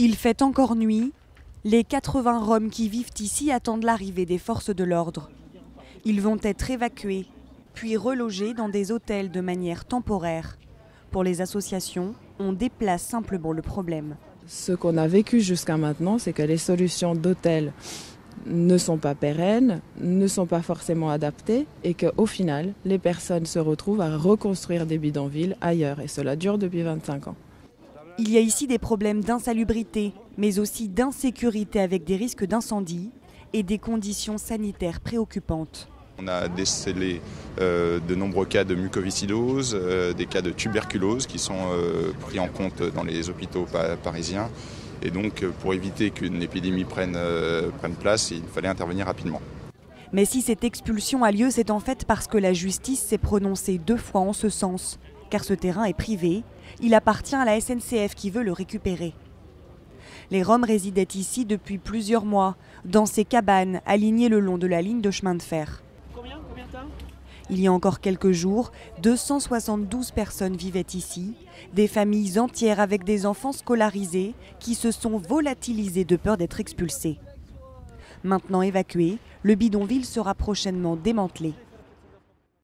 Il fait encore nuit. Les 80 Roms qui vivent ici attendent l'arrivée des forces de l'ordre. Ils vont être évacués, puis relogés dans des hôtels de manière temporaire. Pour les associations, on déplace simplement le problème. Ce qu'on a vécu jusqu'à maintenant, c'est que les solutions d'hôtels ne sont pas pérennes, ne sont pas forcément adaptées et qu'au final, les personnes se retrouvent à reconstruire des bidonvilles ailleurs. Et cela dure depuis 25 ans. Il y a ici des problèmes d'insalubrité, mais aussi d'insécurité avec des risques d'incendie et des conditions sanitaires préoccupantes. On a décelé de nombreux cas de mucoviscidose, des cas de tuberculose qui sont pris en compte dans les hôpitaux parisiens. Et donc, pour éviter qu'une épidémie prenne place, il fallait intervenir rapidement. Mais si cette expulsion a lieu, c'est en fait parce que la justice s'est prononcée 2 fois en ce sens. Car ce terrain est privé, il appartient à la SNCF qui veut le récupérer. Les Roms résidaient ici depuis plusieurs mois, dans ces cabanes alignées le long de la ligne de chemin de fer. Combien de temps ? Il y a encore quelques jours, 272 personnes vivaient ici, des familles entières avec des enfants scolarisés qui se sont volatilisés de peur d'être expulsés. Maintenant évacué, le bidonville sera prochainement démantelé.